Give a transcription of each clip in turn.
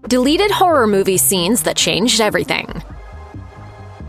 Deleted horror movie scenes that changed everything.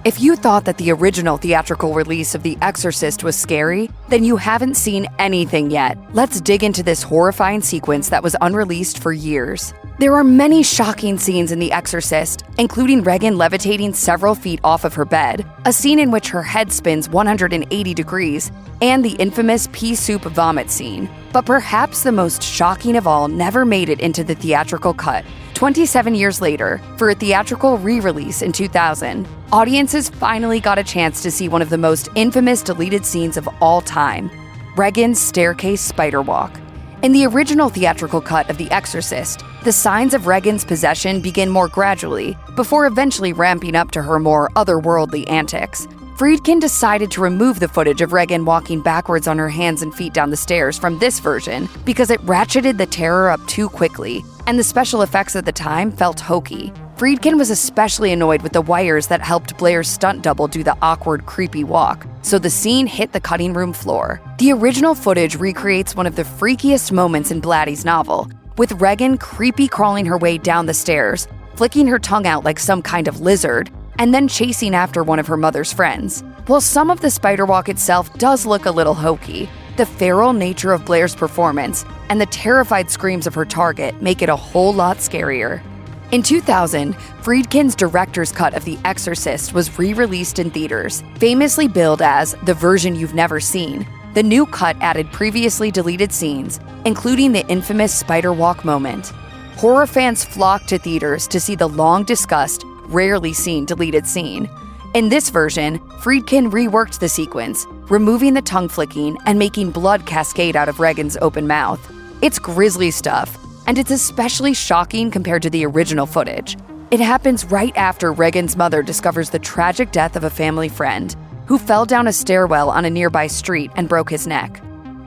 If you thought that the original theatrical release of The Exorcist was scary, then you haven't seen anything yet. Let's dig into this horrifying sequence that was unreleased for years. There are many shocking scenes in The Exorcist, including Regan levitating several feet off of her bed, a scene in which her head spins 180 degrees, and the infamous pea soup vomit scene. But perhaps the most shocking of all never made it into the theatrical cut. 27 years later, for a theatrical re-release in 2000, audiences finally got a chance to see one of the most infamous deleted scenes of all time, Regan's staircase spider walk. In the original theatrical cut of The Exorcist, the signs of Regan's possession begin more gradually, before eventually ramping up to her more otherworldly antics. Friedkin decided to remove the footage of Regan walking backwards on her hands and feet down the stairs from this version because it ratcheted the terror up too quickly, and the special effects at the time felt hokey. Friedkin was especially annoyed with the wires that helped Blair's stunt double do the awkward, creepy walk, so the scene hit the cutting room floor. The original footage recreates one of the freakiest moments in Blatty's novel, with Regan creepy crawling her way down the stairs, flicking her tongue out like some kind of lizard, and then chasing after one of her mother's friends. While some of the spider walk itself does look a little hokey, the feral nature of Blair's performance and the terrified screams of her target make it a whole lot scarier. In 2000, Friedkin's director's cut of The Exorcist was re-released in theaters, famously billed as the version you've never seen. The new cut added previously deleted scenes, including the infamous spider walk moment. Horror fans flocked to theaters to see the long-discussed, rarely seen deleted scene. In this version, Friedkin reworked the sequence, removing the tongue flicking and making blood cascade out of Regan's open mouth. It's grisly stuff, and it's especially shocking compared to the original footage. It happens right after Regan's mother discovers the tragic death of a family friend, who fell down a stairwell on a nearby street and broke his neck.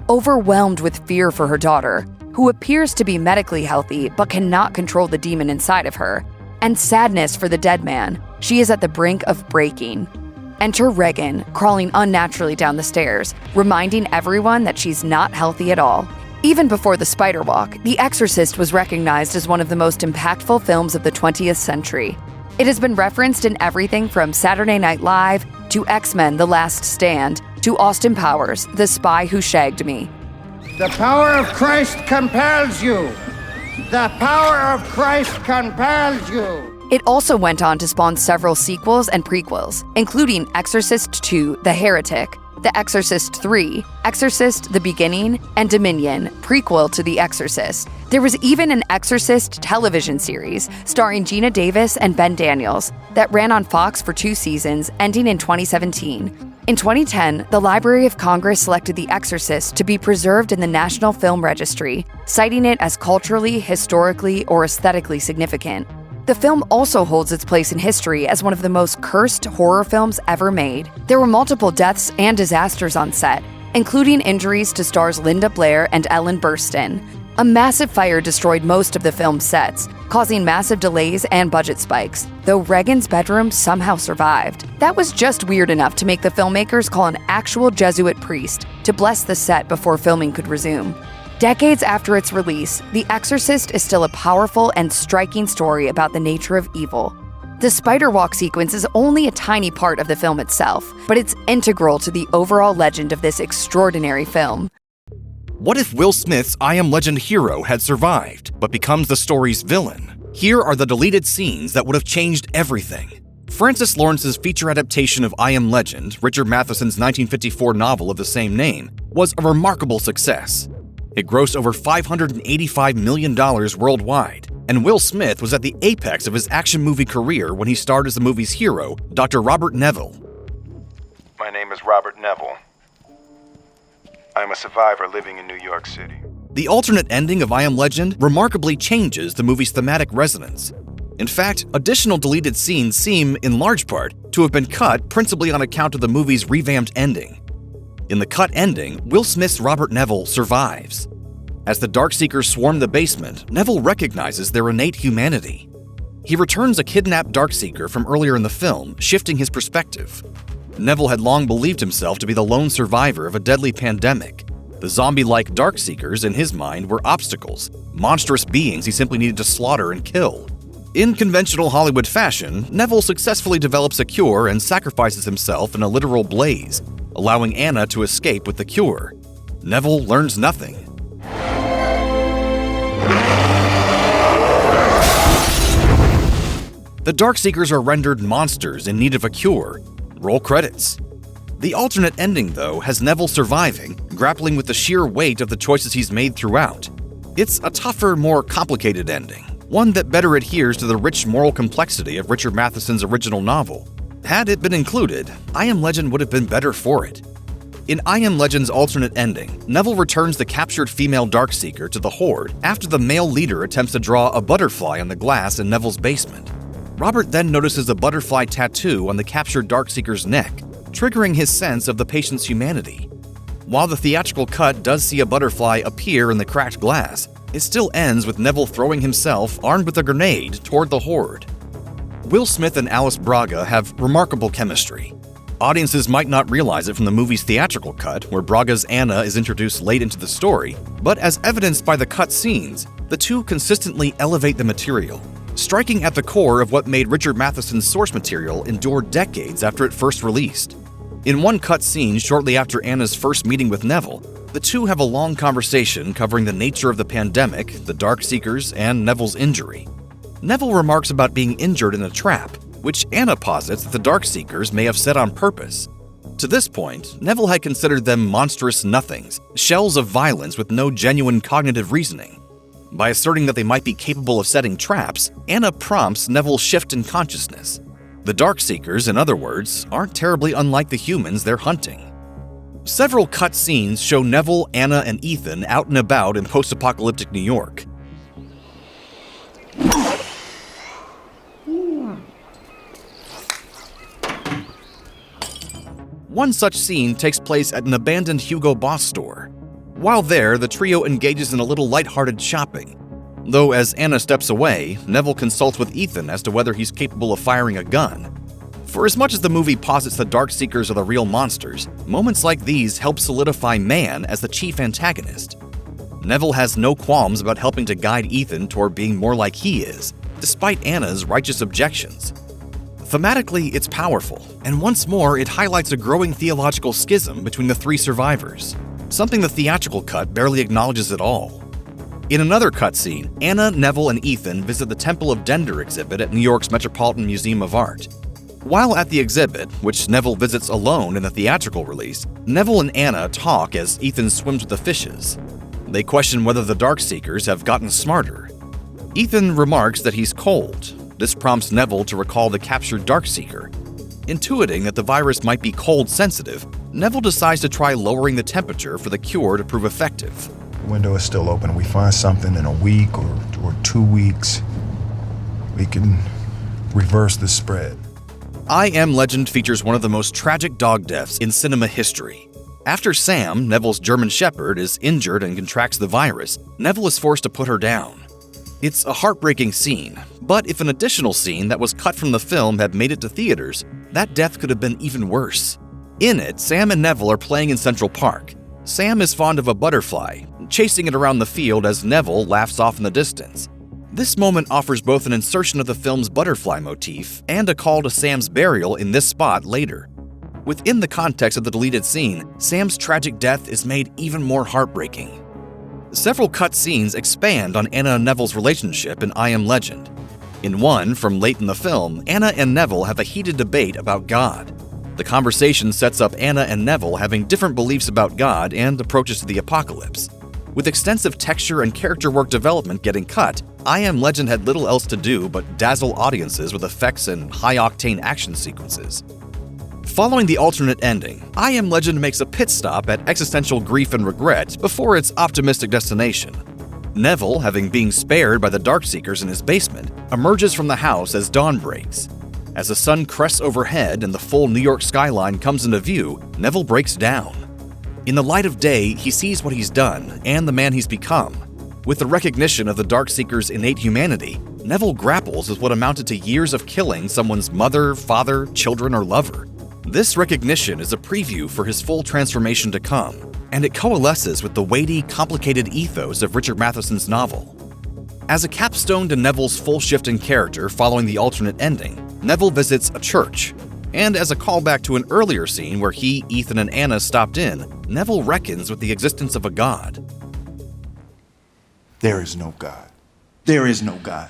Overwhelmed with fear for her daughter, who appears to be medically healthy but cannot control the demon inside of her, and sadness for the dead man, she is at the brink of breaking. Enter Regan, crawling unnaturally down the stairs, reminding everyone that she's not healthy at all. Even before the spider walk, The Exorcist was recognized as one of the most impactful films of the 20th century. It has been referenced in everything from Saturday Night Live to X-Men: The Last Stand to Austin Powers: The Spy Who Shagged Me. The power of Christ compels you. The power of Christ compels you. It also went on to spawn several sequels and prequels, including Exorcist II: The Heretic, The Exorcist III, Exorcist: The Beginning, and Dominion, prequel to The Exorcist. There was even an Exorcist television series starring Gina Davis and Ben Daniels that ran on Fox for 2 seasons, ending in 2017. In 2010, the Library of Congress selected The Exorcist to be preserved in the National Film Registry, citing it as culturally, historically, or aesthetically significant. The film also holds its place in history as one of the most cursed horror films ever made. There were multiple deaths and disasters on set, including injuries to stars Linda Blair and Ellen Burstyn. A massive fire destroyed most of the film's sets, causing massive delays and budget spikes, though Regan's bedroom somehow survived. That was just weird enough to make the filmmakers call an actual Jesuit priest to bless the set before filming could resume. Decades after its release, The Exorcist is still a powerful and striking story about the nature of evil. The spider walk sequence is only a tiny part of the film itself, but it's integral to the overall legend of this extraordinary film. What if Will Smith's I Am Legend hero had survived, but becomes the story's villain? Here are the deleted scenes that would have changed everything. Francis Lawrence's feature adaptation of I Am Legend, Richard Matheson's 1954 novel of the same name, was a remarkable success. It grossed over $585 million worldwide, and Will Smith was at the apex of his action movie career when he starred as the movie's hero, Dr. Robert Neville. My name is Robert Neville. I'm a survivor living in New York City. The alternate ending of I Am Legend remarkably changes the movie's thematic resonance. In fact, additional deleted scenes seem, in large part, to have been cut principally on account of the movie's revamped ending. In the cut ending, Will Smith's Robert Neville survives. As the Darkseekers swarm the basement, Neville recognizes their innate humanity. He returns a kidnapped Darkseeker from earlier in the film, shifting his perspective. Neville had long believed himself to be the lone survivor of a deadly pandemic. The zombie-like Darkseekers, in his mind, were obstacles, monstrous beings he simply needed to slaughter and kill. In conventional Hollywood fashion, Neville successfully develops a cure and sacrifices himself in a literal blaze, allowing Anna to escape with the cure. Neville learns nothing. The Darkseekers are rendered monsters in need of a cure. Roll credits. The alternate ending, though, has Neville surviving, grappling with the sheer weight of the choices he's made throughout. It's a tougher, more complicated ending, one that better adheres to the rich moral complexity of Richard Matheson's original novel. Had it been included, I Am Legend would have been better for it. In I Am Legend's alternate ending, Neville returns the captured female Darkseeker to the Horde after the male leader attempts to draw a butterfly on the glass in Neville's basement. Robert then notices a butterfly tattoo on the captured Darkseeker's neck, triggering his sense of the patient's humanity. While the theatrical cut does see a butterfly appear in the cracked glass, it still ends with Neville throwing himself, armed with a grenade, toward the Horde. Will Smith and Alice Braga have remarkable chemistry. Audiences might not realize it from the movie's theatrical cut, where Braga's Anna is introduced late into the story, but as evidenced by the cut scenes, the two consistently elevate the material, striking at the core of what made Richard Matheson's source material endure decades after it first released. In one cut scene shortly after Anna's first meeting with Neville, the two have a long conversation covering the nature of the pandemic, the Darkseekers, and Neville's injury. Neville remarks about being injured in a trap, which Anna posits that the Darkseekers may have set on purpose. To this point, Neville had considered them monstrous nothings, shells of violence with no genuine cognitive reasoning. By asserting that they might be capable of setting traps, Anna prompts Neville's shift in consciousness. The Darkseekers, in other words, aren't terribly unlike the humans they're hunting. Several cut scenes show Neville, Anna, and Ethan out and about in post-apocalyptic New York. One such scene takes place at an abandoned Hugo Boss store. While there, the trio engages in a little lighthearted shopping. Though as Anna steps away, Neville consults with Ethan as to whether he's capable of firing a gun. For as much as the movie posits the Darkseekers are the real monsters, moments like these help solidify man as the chief antagonist. Neville has no qualms about helping to guide Ethan toward being more like he is, despite Anna's righteous objections. Thematically, it's powerful, and once more it highlights a growing theological schism between the three survivors, something the theatrical cut barely acknowledges at all. In another cutscene, Anna, Neville, and Ethan visit the Temple of Dender exhibit at New York's Metropolitan Museum of Art. While at the exhibit, which Neville visits alone in the theatrical release, Neville and Anna talk as Ethan swims with the fishes. They question whether the Darkseekers have gotten smarter. Ethan remarks that he's cold. This prompts Neville to recall the captured Darkseeker. Intuiting that the virus might be cold sensitive, Neville decides to try lowering the temperature for the cure to prove effective. The window is still open. We find something in a week or 2 weeks, we can reverse the spread. I Am Legend features one of the most tragic dog deaths in cinema history. After Sam, Neville's German Shepherd, is injured and contracts the virus, Neville is forced to put her down. It's a heartbreaking scene, but if an additional scene that was cut from the film had made it to theaters, that death could have been even worse. In it, Sam and Neville are playing in Central Park. Sam is fond of a butterfly, chasing it around the field as Neville laughs off in the distance. This moment offers both an insertion of the film's butterfly motif and a call to Sam's burial in this spot later. Within the context of the deleted scene, Sam's tragic death is made even more heartbreaking. Several cut scenes expand on Anna and Neville's relationship in I Am Legend. In one, from late in the film, Anna and Neville have a heated debate about God. The conversation sets up Anna and Neville having different beliefs about God and approaches to the apocalypse. With extensive texture and character work development getting cut, I Am Legend had little else to do but dazzle audiences with effects and high-octane action sequences. Following the alternate ending, I Am Legend makes a pit stop at existential grief and regret before its optimistic destination. Neville, having been spared by the Darkseekers in his basement, emerges from the house as dawn breaks. As the sun crests overhead and the full New York skyline comes into view, Neville breaks down. In the light of day, he sees what he's done and the man he's become. With the recognition of the Darkseekers' innate humanity, Neville grapples with what amounted to years of killing someone's mother, father, children, or lover. This recognition is a preview for his full transformation to come, and it coalesces with the weighty, complicated ethos of Richard Matheson's novel. As a capstone to Neville's full shift in character following the alternate ending, Neville visits a church. And as a callback to an earlier scene where he, Ethan, and Anna stopped in, Neville reckons with the existence of a god. There is no God. There is no God.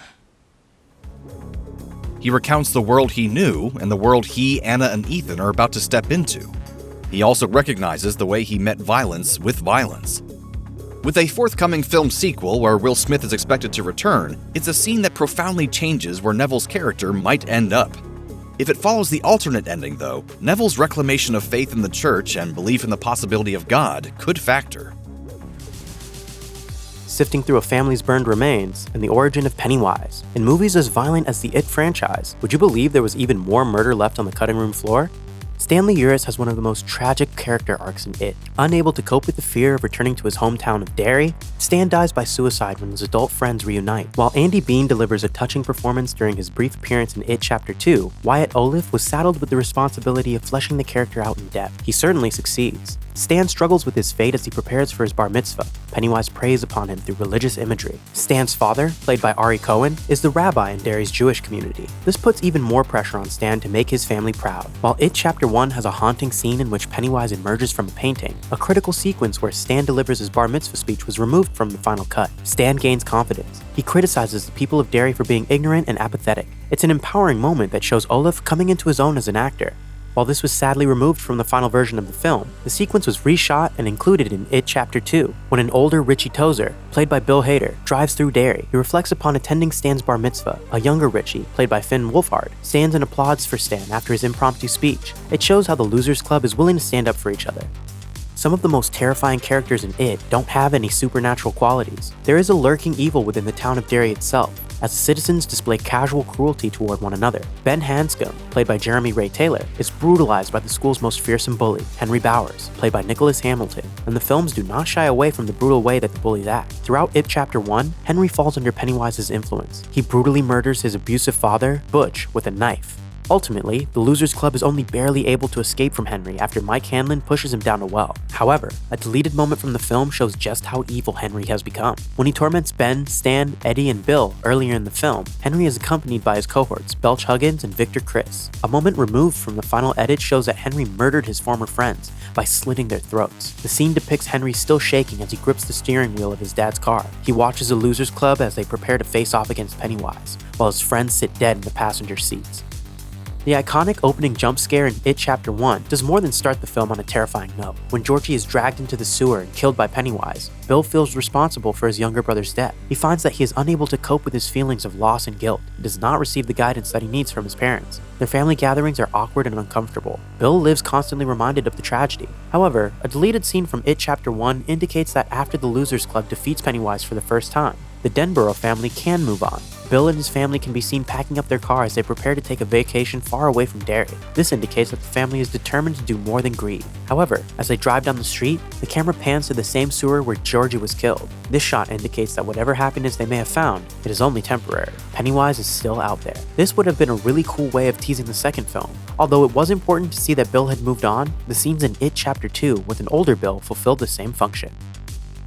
He recounts the world he knew and the world he, Anna, and Ethan are about to step into. He also recognizes the way he met violence with violence. With a forthcoming film sequel where Will Smith is expected to return, it's a scene that profoundly changes where Neville's character might end up. If it follows the alternate ending, though, Neville's reclamation of faith in the church and belief in the possibility of God could factor. Sifting through a family's burned remains and the origin of Pennywise. In movies as violent as the It franchise, would you believe there was even more murder left on the cutting room floor? Stanley Uris has one of the most tragic character arcs in It. Unable to cope with the fear of returning to his hometown of Derry, Stan dies by suicide when his adult friends reunite. While Andy Bean delivers a touching performance during his brief appearance in It Chapter 2, Wyatt Oleff was saddled with the responsibility of fleshing the character out in depth. He certainly succeeds. Stan struggles with his fate as he prepares for his bar mitzvah. Pennywise preys upon him through religious imagery. Stan's father, played by Ari Cohen, is the rabbi in Derry's Jewish community. This puts even more pressure on Stan to make his family proud. While It Chapter 1 has a haunting scene in which Pennywise emerges from a painting, a critical sequence where Stan delivers his bar mitzvah speech was removed from the final cut. Stan gains confidence. He criticizes the people of Derry for being ignorant and apathetic. It's an empowering moment that shows Oleff coming into his own as an actor. While this was sadly removed from the final version of the film, the sequence was reshot and included in It Chapter 2. When an older Richie Tozer, played by Bill Hader, drives through Derry, he reflects upon attending Stan's bar mitzvah. A younger Richie, played by Finn Wolfhard, stands and applauds for Stan after his impromptu speech. It shows how the Losers Club is willing to stand up for each other. Some of the most terrifying characters in It don't have any supernatural qualities. There is a lurking evil within the town of Derry itself, as the citizens display casual cruelty toward one another. Ben Hanscom, played by Jeremy Ray Taylor, is brutalized by the school's most fearsome bully, Henry Bowers, played by Nicholas Hamilton, and the films do not shy away from the brutal way that the bullies act. Throughout It Chapter 1, Henry falls under Pennywise's influence. He brutally murders his abusive father, Butch, with a knife. Ultimately, the Losers Club is only barely able to escape from Henry after Mike Hanlon pushes him down a well. However, a deleted moment from the film shows just how evil Henry has become. When he torments Ben, Stan, Eddie, and Bill earlier in the film, Henry is accompanied by his cohorts, Belch Huggins and Victor Chris. A moment removed from the final edit shows that Henry murdered his former friends by slitting their throats. The scene depicts Henry still shaking as he grips the steering wheel of his dad's car. He watches the Losers Club as they prepare to face off against Pennywise, while his friends sit dead in the passenger seats. The iconic opening jump scare in It Chapter 1 does more than start the film on a terrifying note. When Georgie is dragged into the sewer and killed by Pennywise, Bill feels responsible for his younger brother's death. He finds that he is unable to cope with his feelings of loss and guilt. He does not receive the guidance that he needs from his parents. Their family gatherings are awkward and uncomfortable. Bill lives constantly reminded of the tragedy. However, a deleted scene from It Chapter 1 indicates that after the Losers Club defeats Pennywise for the first time, the Denborough family can move on. Bill and his family can be seen packing up their car as they prepare to take a vacation far away from Derry. This indicates that the family is determined to do more than grieve. However, as they drive down the street, the camera pans to the same sewer where Georgie was killed. This shot indicates that whatever happiness they may have found, it is only temporary. Pennywise is still out there. This would have been a really cool way of teasing the second film. Although it was important to see that Bill had moved on, the scenes in It Chapter 2 with an older Bill fulfilled the same function.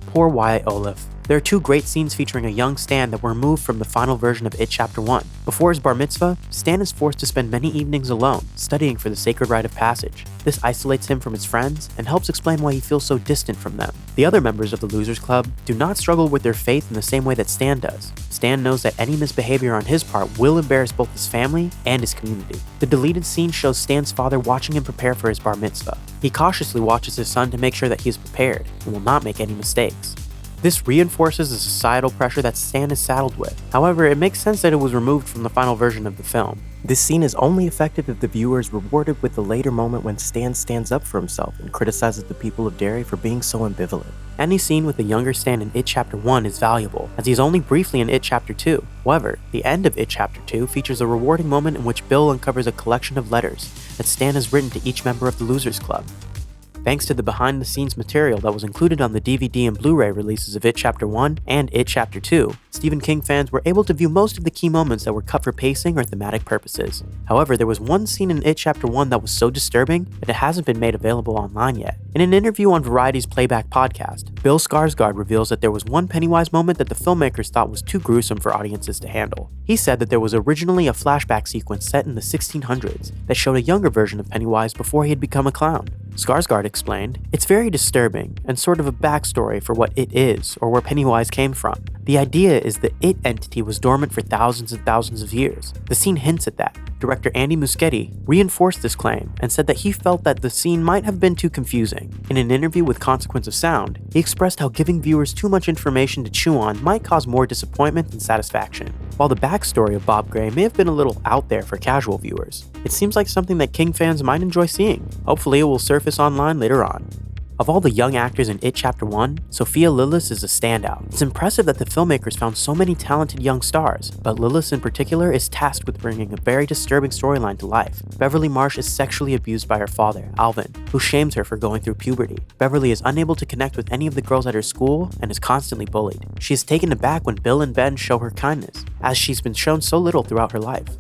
Poor Wyatt Oleff. There are two great scenes featuring a young Stan that were removed from the final version of It Chapter 1. Before his bar mitzvah, Stan is forced to spend many evenings alone, studying for the sacred rite of passage. This isolates him from his friends and helps explain why he feels so distant from them. The other members of the Losers Club do not struggle with their faith in the same way that Stan does. Stan knows that any misbehavior on his part will embarrass both his family and his community. The deleted scene shows Stan's father watching him prepare for his bar mitzvah. He cautiously watches his son to make sure that he is prepared and will not make any mistakes. This reinforces the societal pressure that Stan is saddled with. However, it makes sense that it was removed from the final version of the film. This scene is only effective if the viewer is rewarded with the later moment when Stan stands up for himself and criticizes the people of Derry for being so ambivalent. Any scene with the younger Stan in It Chapter 1 is valuable, as he is only briefly in It Chapter 2. However, the end of It Chapter 2 features a rewarding moment in which Bill uncovers a collection of letters that Stan has written to each member of the Losers Club. Thanks to the behind-the-scenes material that was included on the DVD and Blu-ray releases of It Chapter 1 and It Chapter 2, Stephen King fans were able to view most of the key moments that were cut for pacing or thematic purposes. However, there was one scene in It Chapter 1 that was so disturbing that it hasn't been made available online yet. In an interview on Variety's Playback podcast, Bill Skarsgård reveals that there was one Pennywise moment that the filmmakers thought was too gruesome for audiences to handle. He said that there was originally a flashback sequence set in the 1600s that showed a younger version of Pennywise before he had become a clown. Skarsgård explained, "It's very disturbing and sort of a backstory for what it is or where Pennywise came from. The idea is the it entity was dormant for thousands and thousands of years. The scene hints at that." Director Andy Muschietti reinforced this claim and said that he felt that the scene might have been too confusing. In an interview with Consequence of Sound, he expressed how giving viewers too much information to chew on might cause more disappointment than satisfaction. While the backstory of Bob Gray may have been a little out there for casual viewers, it seems like something that King fans might enjoy seeing. Hopefully it will surface online later on. Of all the young actors in It Chapter 1, Sophia Lillis is a standout. It's impressive that the filmmakers found so many talented young stars, but Lillis in particular is tasked with bringing a very disturbing storyline to life. Beverly Marsh is sexually abused by her father, Alvin, who shames her for going through puberty. Beverly is unable to connect with any of the girls at her school and is constantly bullied. She is taken aback when Bill and Ben show her kindness, as she's been shown so little throughout her life.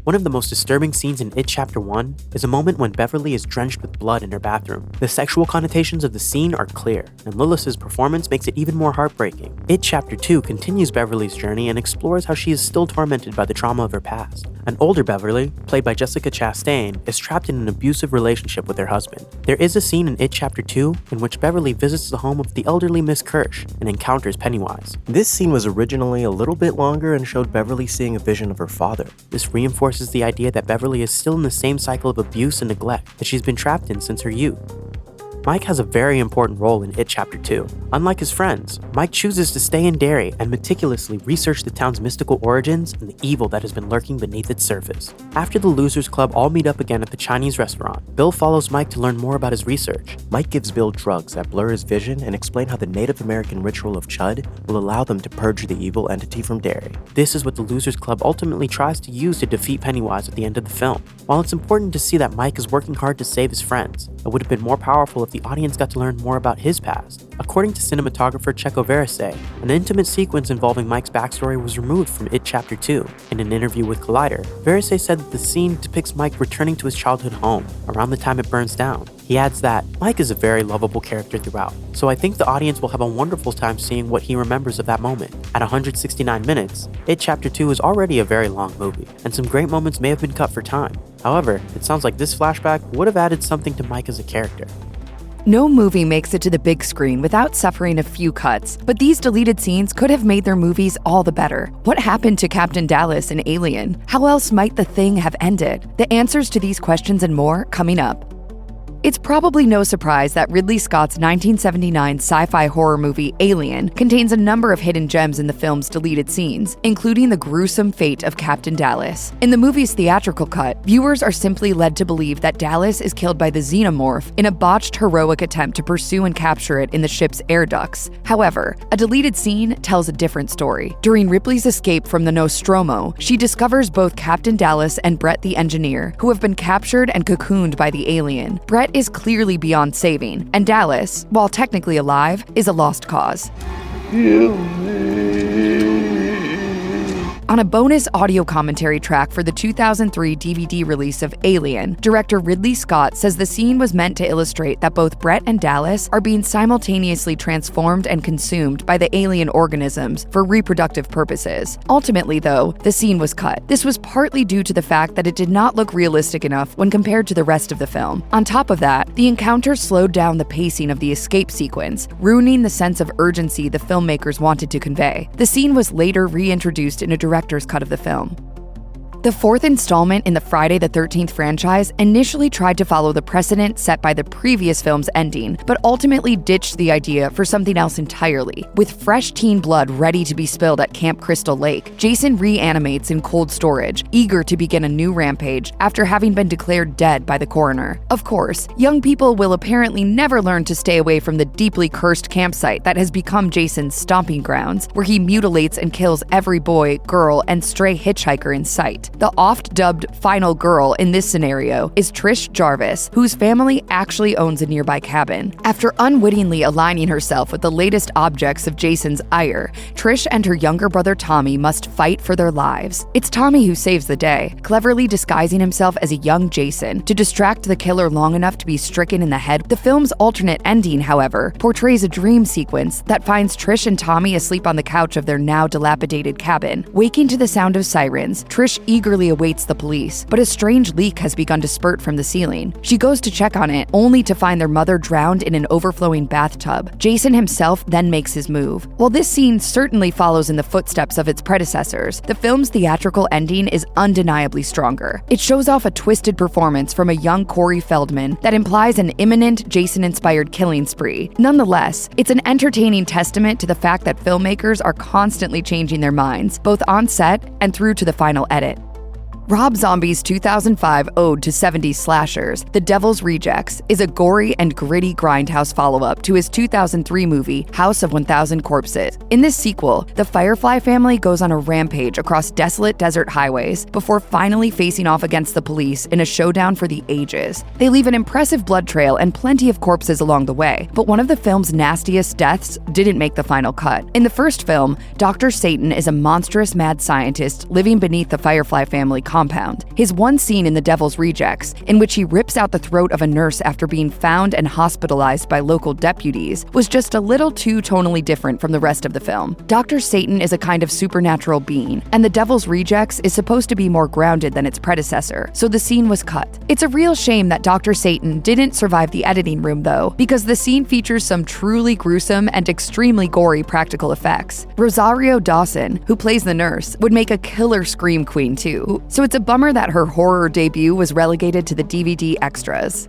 One of the most disturbing scenes in It Chapter 1 is a moment when Beverly is drenched with blood in her bathroom. The sexual connotations of the scene are clear, and Lillis' performance makes it even more heartbreaking. It Chapter 2 continues Beverly's journey and explores how she is still tormented by the trauma of her past. An older Beverly, played by Jessica Chastain, is trapped in an abusive relationship with her husband. There is a scene in It Chapter 2 in which Beverly visits the home of the elderly Miss Kirsch and encounters Pennywise. This scene was originally a little bit longer and showed Beverly seeing a vision of her father. This reinforces the idea that Beverly is still in the same cycle of abuse and neglect that she's been trapped in since her youth. Mike has a very important role in It Chapter 2. Unlike his friends, Mike chooses to stay in Derry and meticulously research the town's mystical origins and the evil that has been lurking beneath its surface. After the Losers Club all meet up again at the Chinese restaurant, Bill follows Mike to learn more about his research. Mike gives Bill drugs that blur his vision and explain how the Native American ritual of Chud will allow them to purge the evil entity from Derry. This is what the Losers Club ultimately tries to use to defeat Pennywise at the end of the film. While it's important to see that Mike is working hard to save his friends, it would have been more powerful if the audience got to learn more about his past. According to cinematographer Checo Verisay, an intimate sequence involving Mike's backstory was removed from It Chapter 2. In an interview with Collider, Verisay said that the scene depicts Mike returning to his childhood home around the time it burns down. He adds that Mike is a very lovable character throughout, so I think the audience will have a wonderful time seeing what he remembers of that moment. At 169 minutes, It Chapter 2 is already a very long movie, and some great moments may have been cut for time. However, it sounds like this flashback would have added something to Mike as a character. No movie makes it to the big screen without suffering a few cuts, but these deleted scenes could have made their movies all the better. What happened to Captain Dallas in Alien? How else might The Thing have ended? The answers to these questions and more coming up. It's probably no surprise that Ridley Scott's 1979 sci-fi horror movie Alien contains a number of hidden gems in the film's deleted scenes, including the gruesome fate of Captain Dallas. In the movie's theatrical cut, viewers are simply led to believe that Dallas is killed by the xenomorph in a botched heroic attempt to pursue and capture it in the ship's air ducts. However, a deleted scene tells a different story. During Ripley's escape from the Nostromo, she discovers both Captain Dallas and Brett the engineer, who have been captured and cocooned by the alien. Brett is clearly beyond saving, and Dallas, while technically alive, is a lost cause. On a bonus audio commentary track for the 2003 DVD release of Alien, director Ridley Scott says the scene was meant to illustrate that both Brett and Dallas are being simultaneously transformed and consumed by the alien organisms for reproductive purposes. Ultimately, though, the scene was cut. This was partly due to the fact that it did not look realistic enough when compared to the rest of the film. On top of that, the encounter slowed down the pacing of the escape sequence, ruining the sense of urgency the filmmakers wanted to convey. The scene was later reintroduced in a director's cut of the film. The fourth installment in the Friday the 13th franchise initially tried to follow the precedent set by the previous film's ending, but ultimately ditched the idea for something else entirely. With fresh teen blood ready to be spilled at Camp Crystal Lake, Jason reanimates in cold storage, eager to begin a new rampage after having been declared dead by the coroner. Of course, young people will apparently never learn to stay away from the deeply cursed campsite that has become Jason's stomping grounds, where he mutilates and kills every boy, girl, and stray hitchhiker in sight. The oft-dubbed final girl in this scenario is Trish Jarvis, whose family actually owns a nearby cabin. After unwittingly aligning herself with the latest objects of Jason's ire, Trish and her younger brother Tommy must fight for their lives. It's Tommy who saves the day, cleverly disguising himself as a young Jason to distract the killer long enough to be stricken in the head. The film's alternate ending, however, portrays a dream sequence that finds Trish and Tommy asleep on the couch of their now dilapidated cabin. Waking to the sound of sirens, Trish eagerly awaits the police, but a strange leak has begun to spurt from the ceiling. She goes to check on it, only to find their mother drowned in an overflowing bathtub. Jason himself then makes his move. While this scene certainly follows in the footsteps of its predecessors, the film's theatrical ending is undeniably stronger. It shows off a twisted performance from a young Corey Feldman that implies an imminent Jason-inspired killing spree. Nonetheless, it's an entertaining testament to the fact that filmmakers are constantly changing their minds, both on set and through to the final edit. Rob Zombie's 2005 ode to 70s slashers, The Devil's Rejects, is a gory and gritty grindhouse follow-up to his 2003 movie, House of 1000 Corpses. In this sequel, the Firefly family goes on a rampage across desolate desert highways before finally facing off against the police in a showdown for the ages. They leave an impressive blood trail and plenty of corpses along the way, but one of the film's nastiest deaths didn't make the final cut. In the first film, Dr. Satan is a monstrous mad scientist living beneath the Firefly family compound. His one scene in The Devil's Rejects, in which he rips out the throat of a nurse after being found and hospitalized by local deputies, was just a little too tonally different from the rest of the film. Dr. Satan is a kind of supernatural being, and The Devil's Rejects is supposed to be more grounded than its predecessor, so the scene was cut. It's a real shame that Dr. Satan didn't survive the editing room, though, because the scene features some truly gruesome and extremely gory practical effects. Rosario Dawson, who plays the nurse, would make a killer scream queen too, so it's a bummer that her horror debut was relegated to the DVD extras.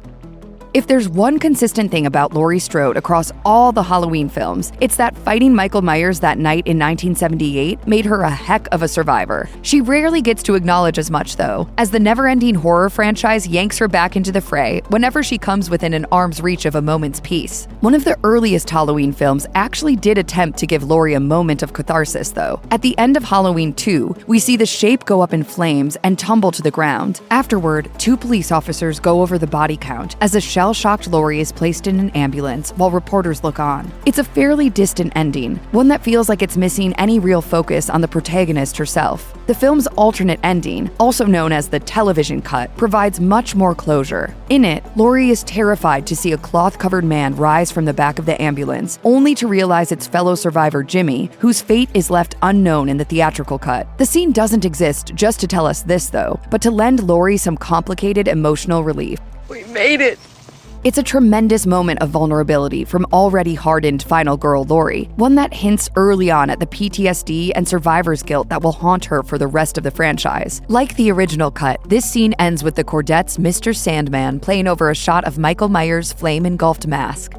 If there's one consistent thing about Laurie Strode across all the Halloween films, it's that fighting Michael Myers that night in 1978 made her a heck of a survivor. She rarely gets to acknowledge as much, though, as the never-ending horror franchise yanks her back into the fray whenever she comes within an arm's reach of a moment's peace. One of the earliest Halloween films actually did attempt to give Laurie a moment of catharsis, though. At the end of Halloween 2, we see the shape go up in flames and tumble to the ground. Afterward, 2 police officers go over the body count as a shell-shocked Laurie is placed in an ambulance while reporters look on. It's a fairly distant ending, one that feels like it's missing any real focus on the protagonist herself. The film's alternate ending, also known as the television cut, provides much more closure. In it, Laurie is terrified to see a cloth-covered man rise from the back of the ambulance, only to realize it's fellow survivor Jimmy, whose fate is left unknown in the theatrical cut. The scene doesn't exist just to tell us this, though, but to lend Laurie some complicated emotional relief. We made it! It's a tremendous moment of vulnerability from already hardened final girl Laurie, one that hints early on at the PTSD and survivor's guilt that will haunt her for the rest of the franchise. Like the original cut, this scene ends with the Cordettes' Mr. Sandman playing over a shot of Michael Myers' flame-engulfed mask.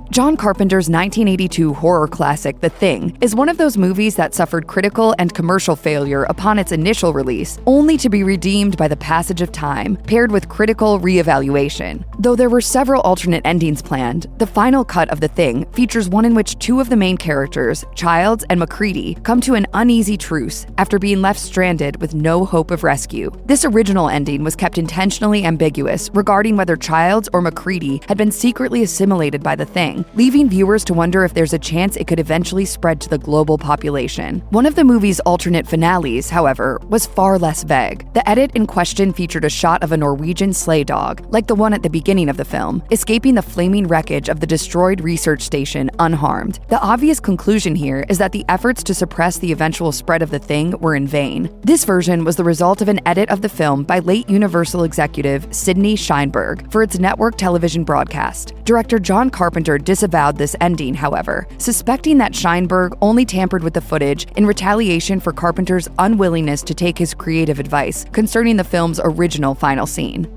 John Carpenter's 1982 horror classic, The Thing, is one of those movies that suffered critical and commercial failure upon its initial release, only to be redeemed by the passage of time, paired with critical re-evaluation. Though there were several alternate endings planned, the final cut of The Thing features one in which 2 of the main characters, Childs and McCready, come to an uneasy truce after being left stranded with no hope of rescue. This original ending was kept intentionally ambiguous regarding whether Childs or McCready had been secretly assimilated by the Thing, leaving viewers to wonder if there's a chance it could eventually spread to the global population. One of the movie's alternate finales, however, was far less vague. The edit in question featured a shot of a Norwegian sleigh dog, like the one at the beginning of the film, escaping the flaming wreckage of the destroyed research station unharmed. The obvious conclusion here is that the efforts to suppress the eventual spread of the Thing were in vain. This version was the result of an edit of the film by late Universal executive Sidney Sheinberg for its network television broadcast. Director John Carpenter disavowed this ending, however, suspecting that Sheinberg only tampered with the footage in retaliation for Carpenter's unwillingness to take his creative advice concerning the film's original final scene.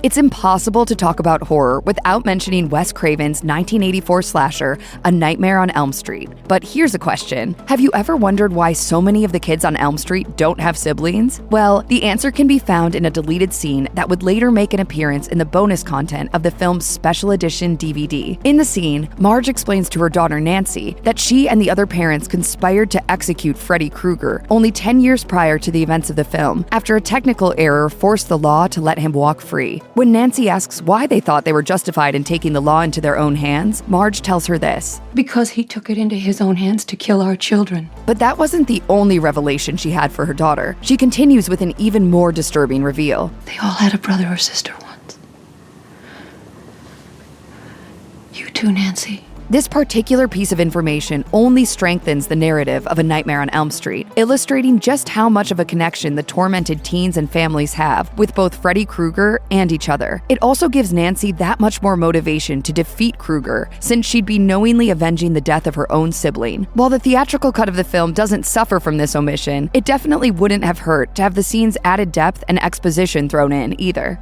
It's impossible to talk about horror without mentioning Wes Craven's 1984 slasher, A Nightmare on Elm Street. But here's a question. Have you ever wondered why so many of the kids on Elm Street don't have siblings? Well, the answer can be found in a deleted scene that would later make an appearance in the bonus content of the film's special edition DVD. In the scene, Marge explains to her daughter Nancy that she and the other parents conspired to execute Freddy Krueger only 10 years prior to the events of the film, after a technical error forced the law to let him walk free. When Nancy asks why they thought they were justified in taking the law into their own hands, Marge tells her this: "Because he took it into his own hands to kill our children." But that wasn't the only revelation she had for her daughter. She continues with an even more disturbing reveal. They all had a brother or sister once. You too, Nancy. This particular piece of information only strengthens the narrative of A Nightmare on Elm Street, illustrating just how much of a connection the tormented teens and families have with both Freddy Krueger and each other. It also gives Nancy that much more motivation to defeat Krueger, since she'd be knowingly avenging the death of her own sibling. While the theatrical cut of the film doesn't suffer from this omission, it definitely wouldn't have hurt to have the scene's added depth and exposition thrown in either.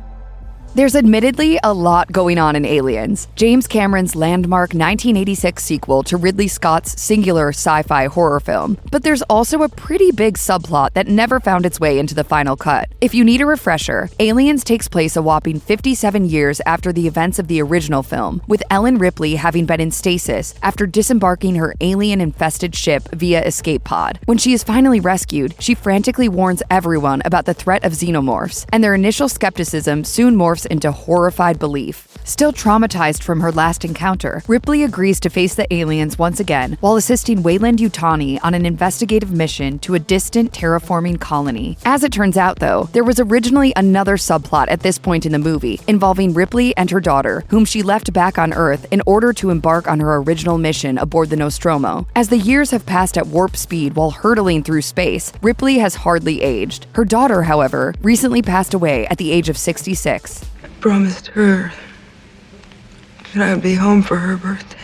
There's admittedly a lot going on in Aliens, James Cameron's landmark 1986 sequel to Ridley Scott's singular sci-fi horror film, but there's also a pretty big subplot that never found its way into the final cut. If you need a refresher, Aliens takes place a whopping 57 years after the events of the original film, with Ellen Ripley having been in stasis after disembarking her alien-infested ship via escape pod. When she is finally rescued, she frantically warns everyone about the threat of xenomorphs, and their initial skepticism soon morphs into horrified belief. Still traumatized from her last encounter, Ripley agrees to face the aliens once again while assisting Weyland-Yutani on an investigative mission to a distant terraforming colony. As it turns out, though, there was originally another subplot at this point in the movie involving Ripley and her daughter, whom she left back on Earth in order to embark on her original mission aboard the Nostromo. As the years have passed at warp speed while hurtling through space, Ripley has hardly aged. Her daughter, however, recently passed away at the age of 66. Promised her that I would be home for her birthday.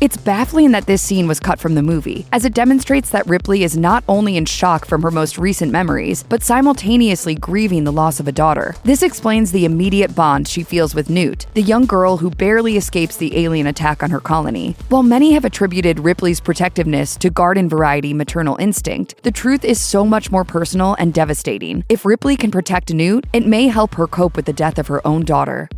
It's baffling that this scene was cut from the movie, as it demonstrates that Ripley is not only in shock from her most recent memories, but simultaneously grieving the loss of a daughter. This explains the immediate bond she feels with Newt, the young girl who barely escapes the alien attack on her colony. While many have attributed Ripley's protectiveness to garden-variety maternal instinct, the truth is so much more personal and devastating. If Ripley can protect Newt, it may help her cope with the death of her own daughter.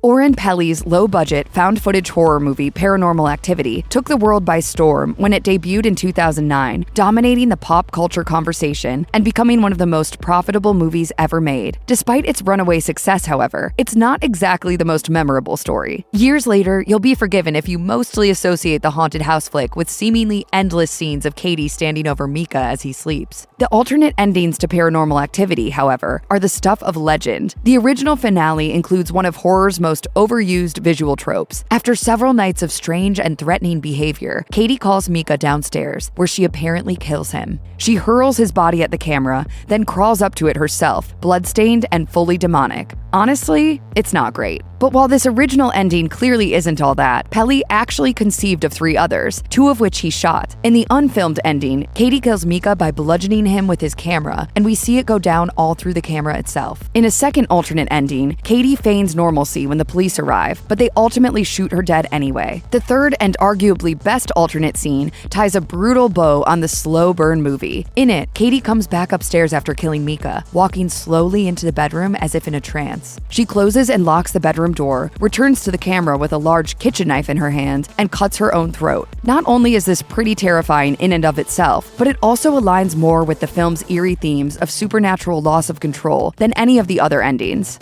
Oren Peli's low-budget, found-footage horror movie Paranormal Activity took the world by storm when it debuted in 2009, dominating the pop culture conversation and becoming one of the most profitable movies ever made. Despite its runaway success, however, it's not exactly the most memorable story. Years later, you'll be forgiven if you mostly associate the haunted house flick with seemingly endless scenes of Katie standing over Micah as he sleeps. The alternate endings to Paranormal Activity, however, are the stuff of legend. The original finale includes one of horror's most overused visual tropes. After several nights of strange and threatening behavior, Katie calls Micah downstairs, where she apparently kills him. She hurls his body at the camera, then crawls up to it herself, bloodstained and fully demonic. Honestly, it's not great. But while this original ending clearly isn't all that, Peli actually conceived of 3 others, 2 of which he shot. In the unfilmed ending, Katie kills Micah by bludgeoning him with his camera, and we see it go down all through the camera itself. In a second alternate ending, Katie feigns normalcy when the police arrive, but they ultimately shoot her dead anyway. The third and arguably best alternate scene ties a brutal bow on the slow burn movie. In it, Katie comes back upstairs after killing Micah, walking slowly into the bedroom as if in a trance. She closes and locks the bedroom door, returns to the camera with a large kitchen knife in her hand, and cuts her own throat. Not only is this pretty terrifying in and of itself, but it also aligns more with the film's eerie themes of supernatural loss of control than any of the other endings.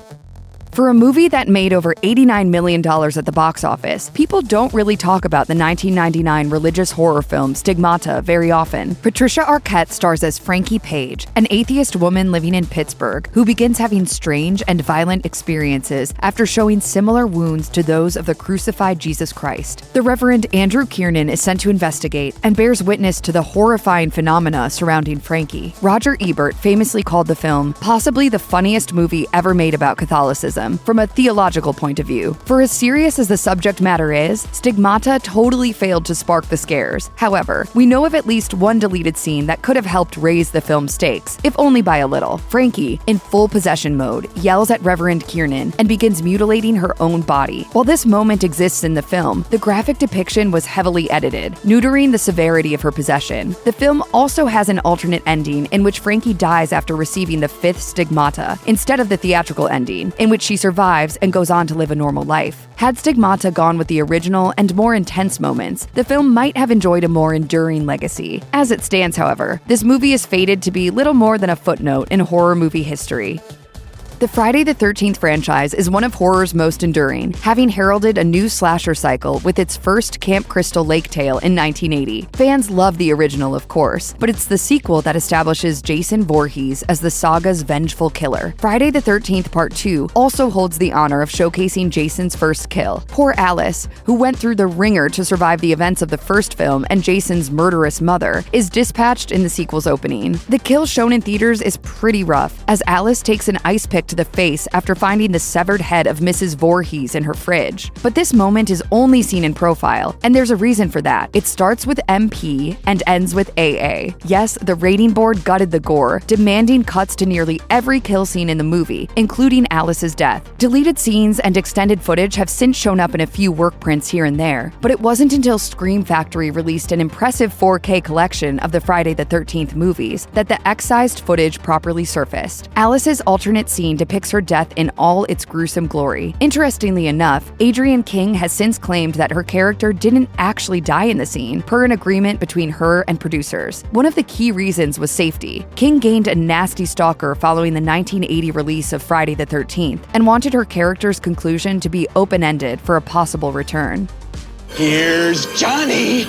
For a movie that made over $89 million at the box office, people don't really talk about the 1999 religious horror film Stigmata very often. Patricia Arquette stars as Frankie Page, an atheist woman living in Pittsburgh who begins having strange and violent experiences after showing similar wounds to those of the crucified Jesus Christ. The Reverend Andrew Kiernan is sent to investigate and bears witness to the horrifying phenomena surrounding Frankie. Roger Ebert famously called the film possibly the funniest movie ever made about Catholicism. criticism from a theological point of view. For as serious as the subject matter is, Stigmata totally failed to spark the scares. However, we know of at least one deleted scene that could have helped raise the film's stakes, if only by a little. Frankie, in full possession mode, yells at Reverend Kiernan and begins mutilating her own body. While this moment exists in the film, the graphic depiction was heavily edited, neutering the severity of her possession. The film also has an alternate ending in which Frankie dies after receiving the 5th stigmata, instead of the theatrical ending, in which she survives and goes on to live a normal life. Had Stigmata gone with the original and more intense moments, the film might have enjoyed a more enduring legacy. As it stands, however, this movie is fated to be little more than a footnote in horror movie history. The Friday the 13th franchise is one of horror's most enduring, having heralded a new slasher cycle with its first Camp Crystal Lake tale in 1980. Fans love the original, of course, but it's the sequel that establishes Jason Voorhees as the saga's vengeful killer. Friday the 13th Part 2 also holds the honor of showcasing Jason's first kill. Poor Alice, who went through the ringer to survive the events of the first film and Jason's murderous mother, is dispatched in the sequel's opening. The kill shown in theaters is pretty rough, as Alice takes an ice pick to the face after finding the severed head of Mrs. Voorhees in her fridge. But this moment is only seen in profile, and there's a reason for that. It starts with MP and ends with AA. Yes, the rating board gutted the gore, demanding cuts to nearly every kill scene in the movie, including Alice's death. Deleted scenes and extended footage have since shown up in a few work prints here and there, but it wasn't until Scream Factory released an impressive 4K collection of the Friday the 13th movies that the excised footage properly surfaced. Alice's alternate scene depicts her death in all its gruesome glory. Interestingly enough, Adrienne King has since claimed that her character didn't actually die in the scene, per an agreement between her and producers. One of the key reasons was safety. King gained a nasty stalker following the 1980 release of Friday the 13th and wanted her character's conclusion to be open-ended for a possible return. Here's Johnny!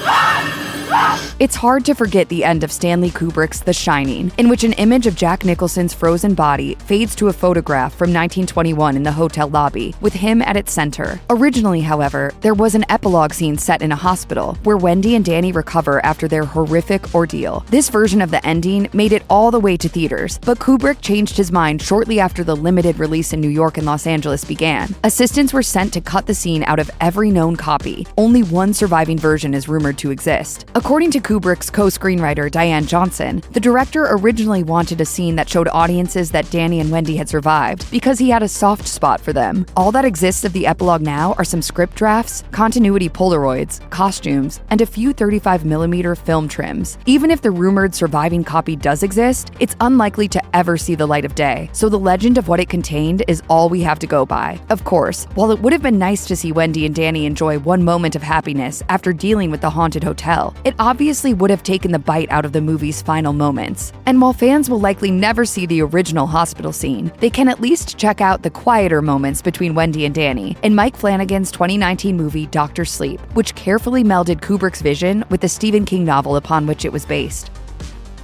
It's hard to forget the end of Stanley Kubrick's The Shining, in which an image of Jack Nicholson's frozen body fades to a photograph from 1921 in the hotel lobby, with him at its center. Originally, however, there was an epilogue scene set in a hospital, where Wendy and Danny recover after their horrific ordeal. This version of the ending made it all the way to theaters, but Kubrick changed his mind shortly after the limited release in New York and Los Angeles began. Assistants were sent to cut the scene out of every known copy. Only one surviving version is rumored to exist. According to Kubrick's co-screenwriter Diane Johnson, the director originally wanted a scene that showed audiences that Danny and Wendy had survived because he had a soft spot for them. All that exists of the epilogue now are some script drafts, continuity Polaroids, costumes, and a few 35mm film trims. Even if the rumored surviving copy does exist, it's unlikely to ever see the light of day, so the legend of what it contained is all we have to go by. Of course, while it would have been nice to see Wendy and Danny enjoy one moment of happiness after dealing with the haunted hotel, it obviously would have taken the bite out of the movie's final moments. And while fans will likely never see the original hospital scene, they can at least check out the quieter moments between Wendy and Danny in Mike Flanagan's 2019 movie Dr. Sleep, which carefully melded Kubrick's vision with the Stephen King novel upon which it was based.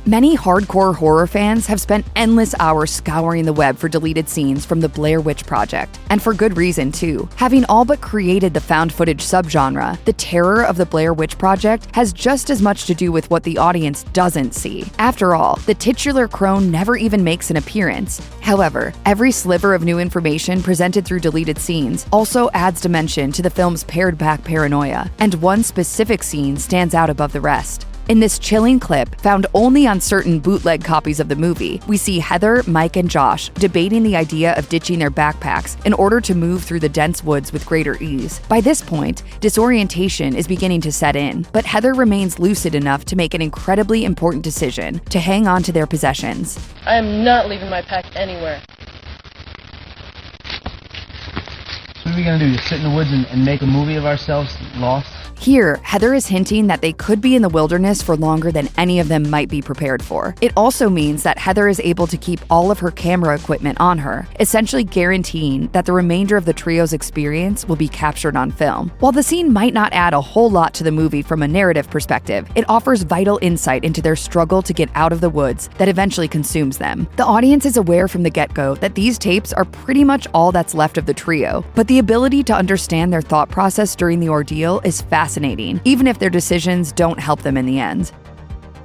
Many hardcore horror fans have spent endless hours scouring the web for deleted scenes from the Blair Witch Project, and for good reason too. Having all but created the found footage subgenre, the terror of the Blair Witch Project has just as much to do with what the audience doesn't see. After all, the titular crone never even makes an appearance. However, every sliver of new information presented through deleted scenes also adds dimension to the film's pared-back paranoia, and one specific scene stands out above the rest. In this chilling clip, found only on certain bootleg copies of the movie, we see Heather, Mike, and Josh debating the idea of ditching their backpacks in order to move through the dense woods with greater ease. By this point, disorientation is beginning to set in, but Heather remains lucid enough to make an incredibly important decision to hang on to their possessions. I am not leaving my pack anywhere. What are we gonna do, just sit in the woods and make a movie of ourselves lost? Here, Heather is hinting that they could be in the wilderness for longer than any of them might be prepared for. It also means that Heather is able to keep all of her camera equipment on her, essentially guaranteeing that the remainder of the trio's experience will be captured on film. While the scene might not add a whole lot to the movie from a narrative perspective, it offers vital insight into their struggle to get out of the woods that eventually consumes them. The audience is aware from the get-go that these tapes are pretty much all that's left of the trio, but the ability to understand their thought process during the ordeal is fascinating, even if their decisions don't help them in the end.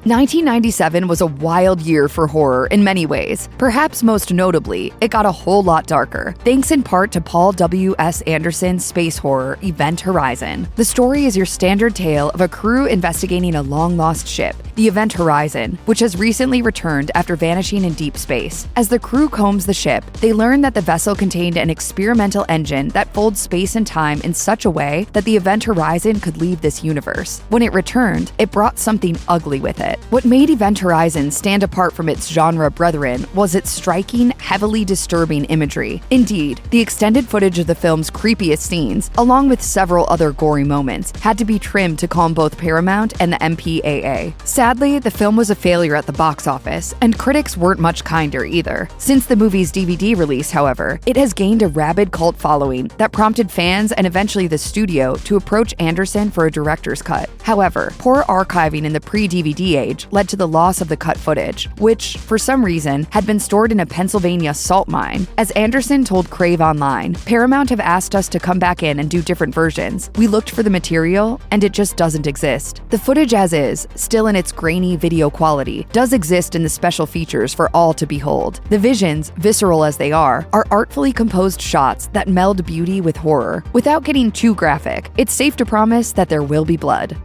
1997 was a wild year for horror in many ways. Perhaps most notably, it got a whole lot darker, thanks in part to Paul W.S. Anderson's space horror Event Horizon. The story is your standard tale of a crew investigating a long-lost ship, the Event Horizon, which has recently returned after vanishing in deep space. As the crew combs the ship, they learn that the vessel contained an experimental engine that folds space and time in such a way that the Event Horizon could leave this universe. When it returned, it brought something ugly with it. What made Event Horizon stand apart from its genre brethren was its striking, heavily disturbing imagery. Indeed, the extended footage of the film's creepiest scenes, along with several other gory moments, had to be trimmed to calm both Paramount and the MPAA. Sadly, the film was a failure at the box office, and critics weren't much kinder either. Since the movie's DVD release, however, it has gained a rabid cult following that prompted fans and eventually the studio to approach Anderson for a director's cut. However, poor archiving in the pre-DVD age led to the loss of the cut footage, which, for some reason, had been stored in a Pennsylvania salt mine. As Anderson told Crave Online, Paramount have asked us to come back in and do different versions. We looked for the material, and it just doesn't exist. The footage as is, still in its grainy video quality, does exist in the special features for all to behold. The visions, visceral as they are artfully composed shots that meld beauty with horror. Without getting too graphic, it's safe to promise that there will be blood.